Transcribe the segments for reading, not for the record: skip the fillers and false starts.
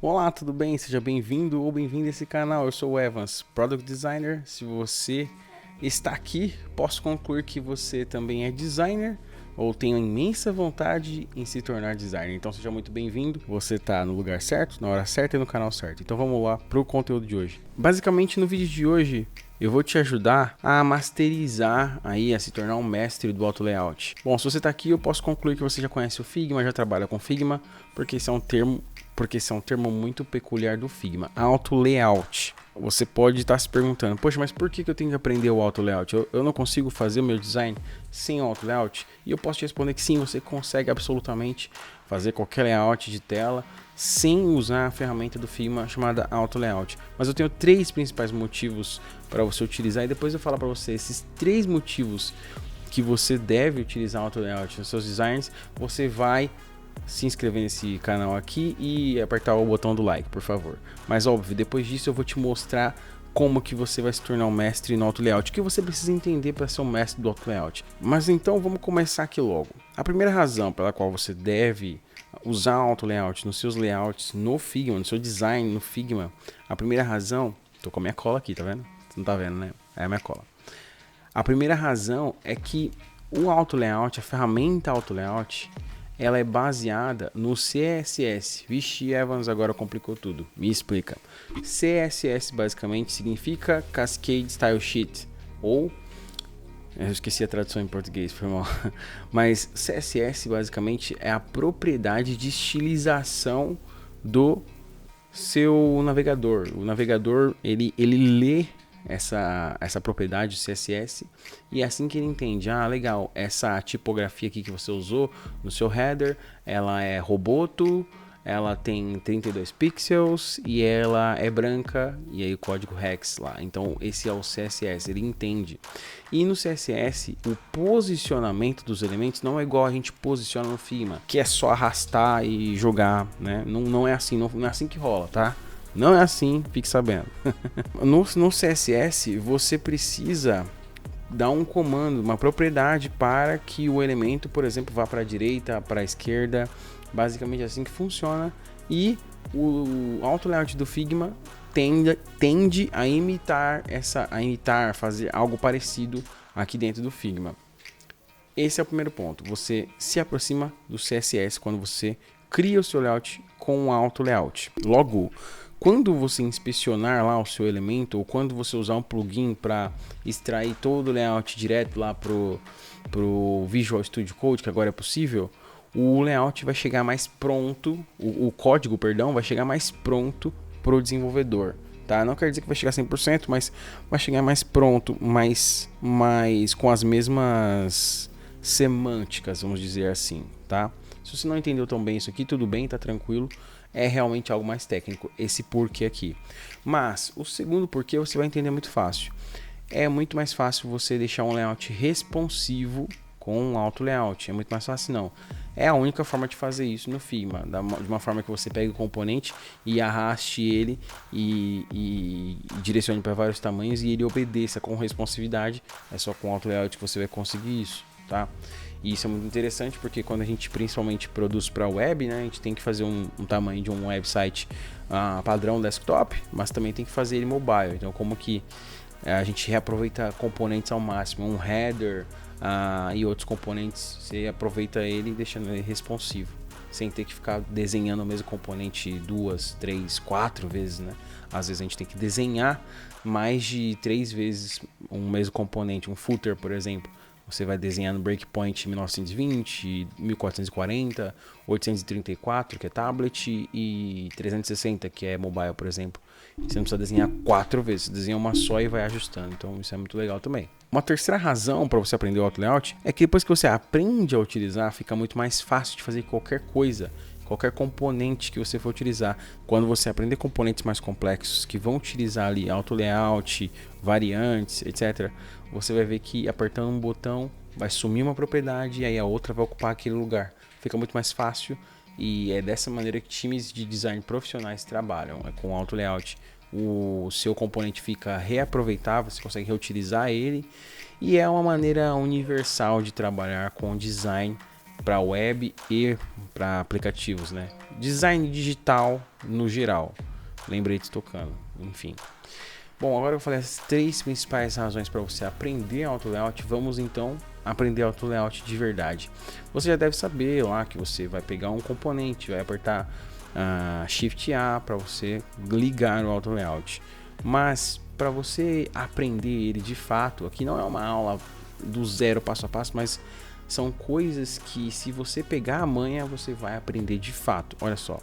Olá, tudo bem? Seja bem-vindo ou bem-vinda a esse canal. Eu sou o Evans, Product Designer. Se você está aqui, posso concluir que você também é designer ou tem uma imensa vontade em se tornar designer. Então seja muito bem-vindo. Você está no lugar certo, na hora certa e no canal certo. Então vamos lá para o conteúdo de hoje. Basicamente, no vídeo de hoje, eu vou te ajudar a masterizar aí, a se tornar um mestre do auto layout. Bom, se você está aqui, eu posso concluir que você já conhece o Figma, já trabalha com Figma, porque esse é um termo muito peculiar do Figma, auto layout. Você pode estar se perguntando, poxa, mas por que eu tenho que aprender o auto layout? Eu não consigo fazer o meu design sem o auto layout? E eu posso te responder que sim, você consegue absolutamente fazer qualquer layout de tela sem usar a ferramenta do Figma chamada auto layout. Mas eu tenho três principais motivos para você utilizar e depois eu falo para você esses três motivos que você deve utilizar auto layout nos seus designs. Você vai se inscrever nesse canal aqui e apertar o botão do like, por favor. Mas óbvio, depois disso eu vou te mostrar como que você vai se tornar um mestre no auto layout, o que você precisa entender para ser um mestre do auto layout. Mas então vamos começar aqui logo. A primeira razão pela qual você deve usar auto layout nos seus layouts no Figma, no seu design no Figma, a primeira razão, tô com a minha cola aqui, tá vendo? Você não tá vendo, né? É a minha cola. A primeira razão é que o auto layout, a ferramenta auto layout, ela é baseada no CSS. Vixe, Evans, agora complicou tudo. Me explica. CSS basicamente significa Cascade Style Sheet, ou eu esqueci a tradução em português, foi mal. Mas CSS basicamente é a propriedade de estilização do seu navegador. O navegador ele lê essa propriedade do CSS e é assim que ele entende, legal, essa tipografia aqui que você usou no seu header, ela é roboto, ela tem 32 pixels e ela é branca, e aí o código hex lá. Então esse é o CSS, ele entende. E no CSS o posicionamento dos elementos não é igual a gente posiciona no Figma, que é só arrastar e jogar, né? Não é assim, não é assim que rola, tá? Não é assim, fique sabendo. No CSS, você precisa dar um comando, uma propriedade para que o elemento, por exemplo, vá para a direita, para a esquerda. Basicamente é assim que funciona. E o auto layout do Figma tende a imitar fazer algo parecido aqui dentro do Figma. Esse é o primeiro ponto. Você se aproxima do CSS quando você cria o seu layout com o auto layout. Logo, quando você inspecionar lá o seu elemento, ou quando você usar um plugin para extrair todo o layout direto lá pro Visual Studio Code, que agora é possível, o layout vai chegar mais pronto, o código, perdão, vai chegar mais pronto pro desenvolvedor. Tá? Não quer dizer que vai chegar 100%, mas vai chegar mais pronto, mais com as mesmas semânticas, vamos dizer assim, tá? Se você não entendeu tão bem isso aqui, tudo bem, tá tranquilo. É realmente algo mais técnico, esse porquê aqui. Mas o segundo porquê você vai entender muito fácil. É muito mais fácil você deixar um layout responsivo com um auto layout. É muito mais fácil, não. É a única forma de fazer isso no Figma, de uma forma que você pegue o componente e arraste ele e direcione para vários tamanhos e ele obedeça com responsividade. É só com auto layout que você vai conseguir isso, tá? E isso é muito interessante porque quando a gente principalmente produz para web, né, a gente tem que fazer um tamanho de um website padrão desktop, mas também tem que fazer ele mobile. Então como que a gente reaproveita componentes ao máximo, um header e outros componentes, você aproveita ele deixando ele responsivo, sem ter que ficar desenhando o mesmo componente 2, 3, 4 vezes, né? Às vezes a gente tem que desenhar mais de 3 vezes um mesmo componente, um footer, por exemplo. Você vai desenhar no breakpoint 1920, 1440, 834, que é tablet, e 360, que é mobile, por exemplo. Você não precisa desenhar 4 vezes, você desenha uma só e vai ajustando. Então isso é muito legal também. Uma terceira razão para você aprender o auto layout é que depois que você aprende a utilizar, fica muito mais fácil de fazer qualquer coisa, qualquer componente que você for utilizar. Quando você aprender componentes mais complexos que vão utilizar ali auto layout, variantes, etc., você vai ver que apertando um botão vai sumir uma propriedade e aí a outra vai ocupar aquele lugar. Fica muito mais fácil e é dessa maneira que times de design profissionais trabalham, com auto layout. O seu componente fica reaproveitável, você consegue reutilizar ele e é uma maneira universal de trabalhar com design para web e para aplicativos, né? Design digital no geral. Lembretes tocando, enfim. Bom, agora eu falei as 3 principais razões para você aprender Auto Layout. Vamos então aprender Auto Layout de verdade. Você já deve saber lá que você vai pegar um componente, vai apertar Shift A para você ligar o Auto Layout. Mas para você aprender ele de fato, aqui não é uma aula do zero passo a passo, mas são coisas que, se você pegar a manha, você vai aprender de fato. Olha só,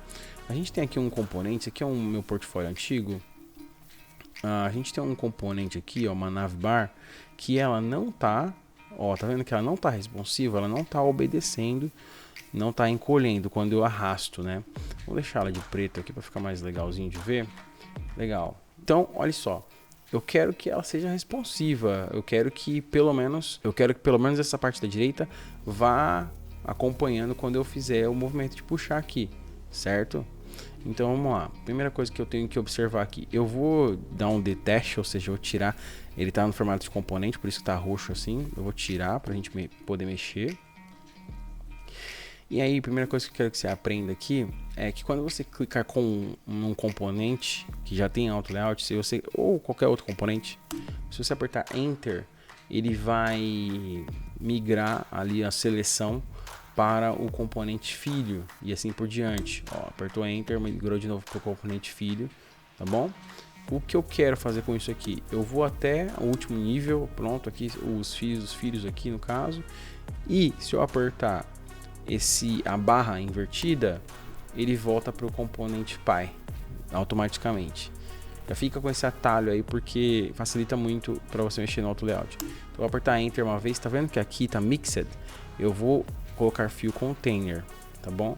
a gente tem aqui um componente, aqui é um meu portfólio antigo. A gente tem um componente aqui, ó, uma navbar, que ela não tá, ó, tá vendo que ela não tá responsiva, ela não tá obedecendo, não tá encolhendo quando eu arrasto, né? Vou deixar ela de preto aqui para ficar mais legalzinho de ver. Legal. Então, olha só. Eu quero que ela seja responsiva. Eu quero que pelo menos essa parte da direita vá acompanhando quando eu fizer o movimento de puxar aqui, certo? Então vamos lá. Primeira coisa que eu tenho que observar aqui, eu vou dar um detach, ou seja, eu vou tirar. Ele está no formato de componente, por isso que está roxo assim. Eu vou tirar para a gente poder mexer. E aí, a primeira coisa que eu quero que você aprenda aqui é que quando você clicar com um componente que já tem Auto Layout, se você, ou qualquer outro componente, se você apertar Enter, ele vai migrar ali a seleção para o componente filho e assim por diante. Ó, apertou Enter, migrou de novo para o componente filho, tá bom? O que eu quero fazer com isso aqui? Eu vou até o último nível, pronto, aqui os filhos aqui no caso, e se eu apertar a barra invertida, ele volta para o componente pai automaticamente. Já fica com esse atalho aí porque facilita muito para você mexer no Auto Layout. Então, vou apertar Enter uma vez, tá vendo que aqui tá Mixed? Eu vou colocar fio container, tá bom?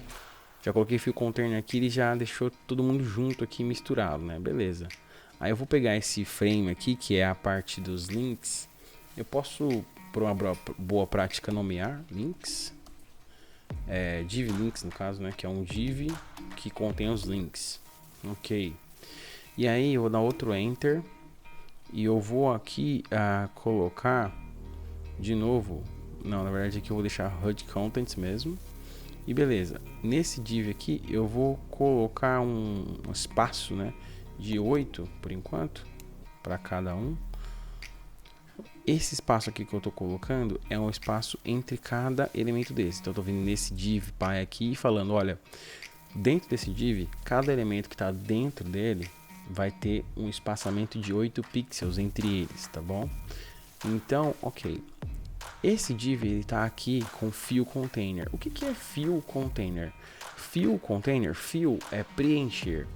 Já coloquei fio container aqui, ele já deixou todo mundo junto aqui misturado, né? Beleza. Aí eu vou pegar esse frame aqui, que é a parte dos links. Eu posso, por uma boa prática, nomear links. Div links no caso, né, que é um div que contém os links. Ok. E aí eu vou dar outro enter e eu vou aqui colocar de novo, não, na verdade aqui eu vou deixar HUD contents mesmo. E beleza, nesse div aqui eu vou colocar um espaço, né, de 8 por enquanto para cada um. Esse espaço aqui que eu estou colocando é um espaço entre cada elemento desse. Então eu estou vindo nesse div pai aqui e falando, olha, dentro desse div, cada elemento que está dentro dele vai ter um espaçamento de 8 pixels entre eles, tá bom? Então, ok. Esse div está aqui com fio container. O que é fio container? Fio container, fio é preencher.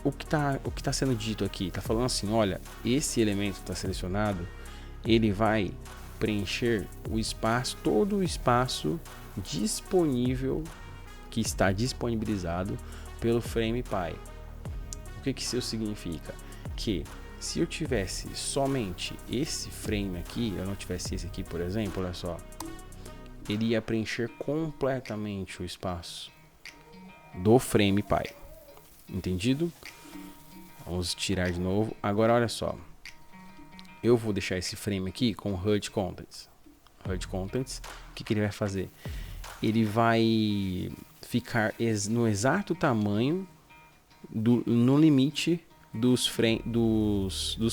O que tá sendo dito aqui? Está falando assim, olha, esse elemento está selecionado, ele vai preencher o espaço, todo o espaço disponível que está disponibilizado pelo frame pai. O que isso significa? Que se eu tivesse somente esse frame aqui, eu não tivesse esse aqui, por exemplo, olha só, ele ia preencher completamente o espaço do frame pai. Entendido? Vamos tirar de novo. Agora olha só. Eu vou deixar esse frame aqui com HUD Contents. HUD Contents, o que ele vai fazer? Ele vai ficar no exato tamanho no limite dos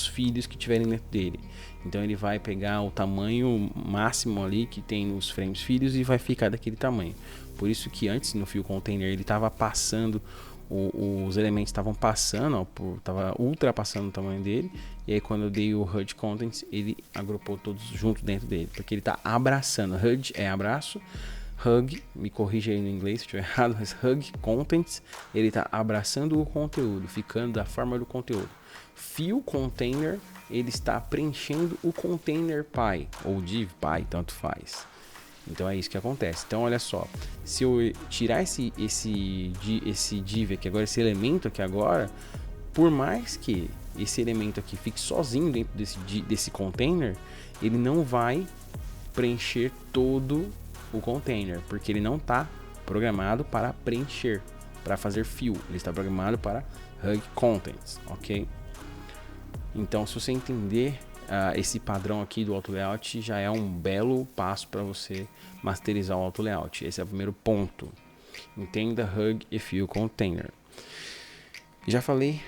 filhos que tiverem dentro dele. Então ele vai pegar o tamanho máximo ali que tem nos frames filhos e vai ficar daquele tamanho. Por isso que antes no fio container ele estava passando, os elementos estavam passando, estava ultrapassando o tamanho dele. E aí quando eu dei o HUD Contents, ele agrupou todos junto dentro dele, porque ele está abraçando. HUD é abraço, Hug, me corrija aí no inglês se estiver errado, mas Hug Contents, ele está abraçando o conteúdo, ficando da forma do conteúdo. Fio Container, ele está preenchendo o container pai, ou div pai, tanto faz. Então é isso que acontece. Então olha só, se eu tirar esse div aqui agora, esse elemento aqui agora, por mais que esse elemento aqui fique sozinho dentro desse container, ele não vai preencher todo o container, porque ele não está programado para preencher, para fazer fio, ele está programado para Hug Contents, ok? Então se você entender esse padrão aqui do auto layout já é um belo passo para você masterizar o auto layout. Esse é o primeiro ponto. Entenda Hug e Fill Container. Já falei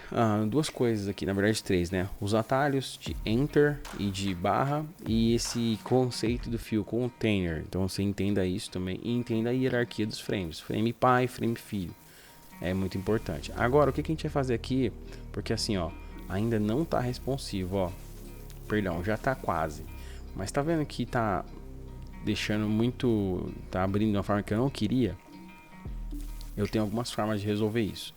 duas coisas aqui, na verdade três, né? Os atalhos de Enter e de barra e esse conceito do Fill Container. Então você entenda isso também e entenda a hierarquia dos frames. Frame pai, frame filho. É muito importante. Agora, o que a gente vai fazer aqui? Porque assim, ó, ainda não tá responsivo, ó. Perdão, já tá quase. Mas tá vendo que tá deixando muito... Tá abrindo de uma forma que eu não queria? Eu tenho algumas formas de resolver isso.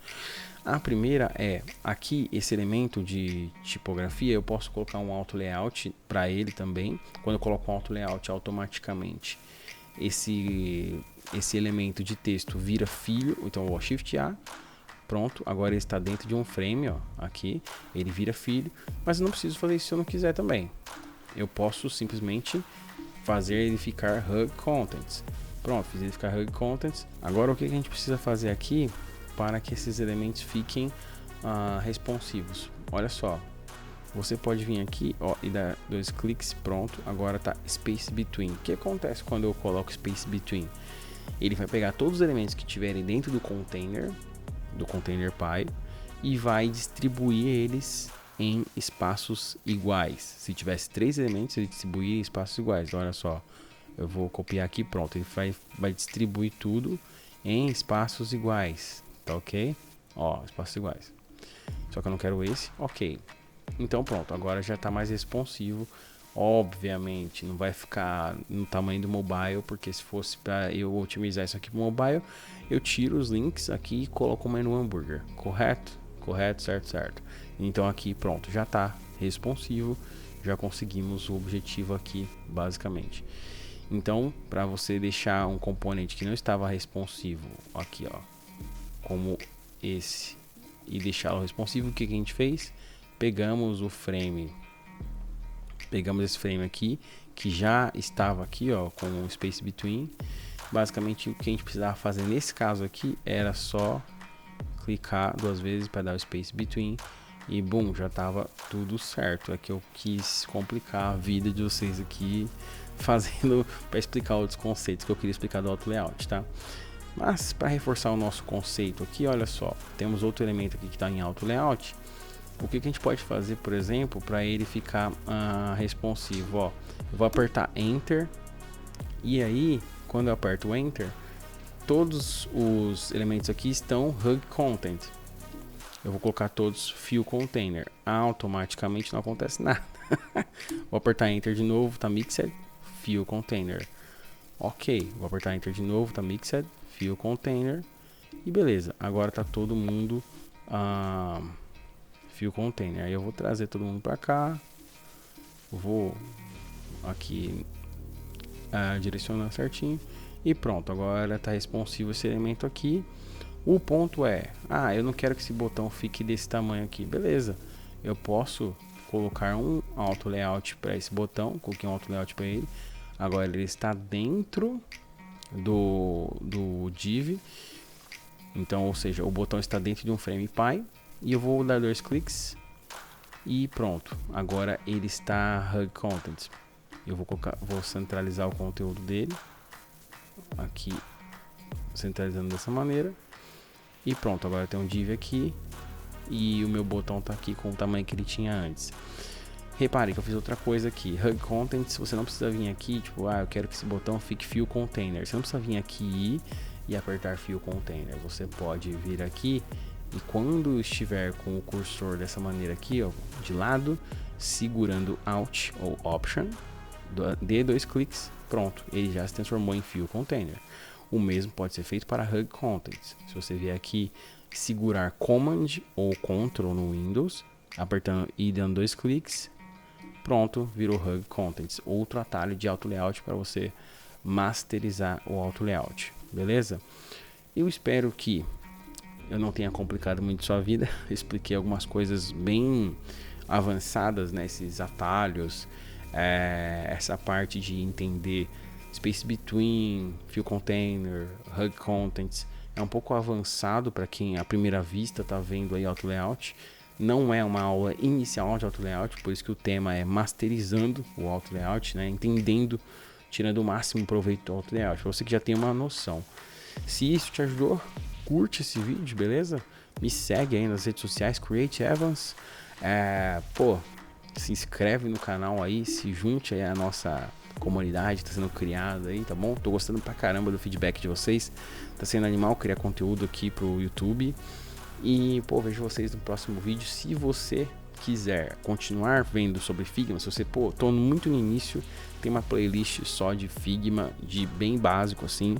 A primeira é, aqui esse elemento de tipografia, eu posso colocar um auto layout para ele também. Quando eu coloco um auto layout, automaticamente esse elemento de texto vira filho. Então eu vou Shift A, pronto, agora ele está dentro de um frame, ó, aqui, ele vira filho. Mas eu não preciso fazer isso se eu não quiser também. Eu posso simplesmente fazer ele ficar Hug Contents. Pronto, fiz ele ficar Hug Contents. Agora o que a gente precisa fazer aqui para que esses elementos fiquem responsivos? Olha só, você pode vir aqui, ó, e dar 2 cliques, pronto, agora tá Space Between. O que acontece quando eu coloco Space Between? Ele vai pegar todos os elementos que tiverem dentro do container Py e vai distribuir eles em espaços iguais. Se tivesse 3 elementos, ele distribuir em espaços iguais. Então, olha só, eu vou copiar aqui, pronto, ele vai distribuir tudo em espaços iguais, tá ok? Ó, espaços iguais. Só que eu não quero esse, ok. Então pronto, agora já está mais responsivo. Obviamente não vai ficar no tamanho do mobile, porque se fosse para eu otimizar isso aqui para mobile, eu tiro os links aqui e coloco o menu hambúrguer, correto? Correto, certo. Então aqui pronto, já está responsivo, já conseguimos o objetivo aqui basicamente. Então, para você deixar um componente que não estava responsivo aqui, ó, como esse, e deixá-lo responsivo, o que a gente fez? Pegamos o frame, pegamos esse frame aqui, que já estava aqui, ó, com o Space Between. Basicamente, o que a gente precisava fazer nesse caso aqui era só clicar 2 vezes para dar o Space Between e bum, já estava tudo certo. É que eu quis complicar a vida de vocês aqui, fazendo para explicar outros conceitos que eu queria explicar do auto layout, tá? Mas para reforçar o nosso conceito aqui, olha só, temos outro elemento aqui que está em auto layout. O que a gente pode fazer, por exemplo, para ele ficar responsivo? Ó, eu vou apertar Enter e aí, quando eu aperto Enter, todos os elementos aqui estão Hug Content. Eu vou colocar todos Fill Container. Automaticamente não acontece nada. Vou apertar Enter de novo, tá Mixed Fill Container. Ok, vou apertar Enter de novo, tá Mixed Fill Container. E beleza, agora tá todo mundo Fill Container. Aí eu vou trazer todo mundo para cá. Vou aqui direcionar certinho. E pronto, agora está responsivo esse elemento aqui. O ponto é, eu não quero que esse botão fique desse tamanho aqui. Beleza, eu posso colocar um auto layout para esse botão. Coloquei um auto layout para ele. Agora ele está dentro do div. Então, ou seja, o botão está dentro de um frame Py. E eu vou dar 2 cliques. E pronto, agora ele está Hug Contents. Eu vou centralizar o conteúdo dele. Aqui, centralizando dessa maneira. E pronto, agora tem um div aqui. E o meu botão está aqui com o tamanho que ele tinha antes. Repare que eu fiz outra coisa aqui. Hug Contents, você não precisa vir aqui, tipo, eu quero que esse botão fique Fill Container. Você não precisa vir aqui e apertar Fill Container. Você pode vir aqui e quando estiver com o cursor dessa maneira aqui, ó, de lado, segurando Alt ou Option, dê 2 cliques, pronto, ele já se transformou em Fill Container. O mesmo pode ser feito para Hug Contents. Se você vier aqui segurar Command ou Ctrl no Windows, apertando e dando 2 cliques, pronto, virou Hug Contents. Outro atalho de auto layout para você masterizar o auto layout, beleza? Eu espero que eu não tenha complicado muito sua vida. Eu expliquei algumas coisas bem avançadas, né? Esses atalhos, essa parte de entender Space Between, Fill Container, Hug Contents é um pouco avançado para quem à primeira vista está vendo aí auto layout, Não é uma aula inicial de Auto Layout, por isso que o tema é masterizando o Auto Layout, né? Entendendo, tirando o máximo proveito do Auto Layout, para você que já tem uma noção. Se isso te ajudou, curte esse vídeo, beleza? Me segue aí nas redes sociais, Create Evans. Se inscreve no canal aí, se junte aí à nossa comunidade, tá sendo criada aí, tá bom? Tô gostando pra caramba do feedback de vocês. Tá sendo animal criar conteúdo aqui pro YouTube. E, vejo vocês no próximo vídeo. Se você quiser continuar vendo sobre Figma, se você, tô muito no início, tem uma playlist só de Figma, de bem básico assim,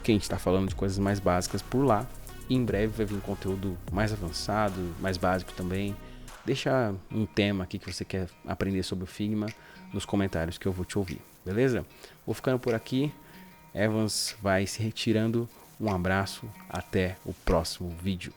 que a gente tá falando de coisas mais básicas por lá. E em breve vai vir conteúdo mais avançado, mais básico também. Deixa um tema aqui que você quer aprender sobre o Figma nos comentários que eu vou te ouvir, beleza? Vou ficando por aqui. Evans vai se retirando. Um abraço, até o próximo vídeo.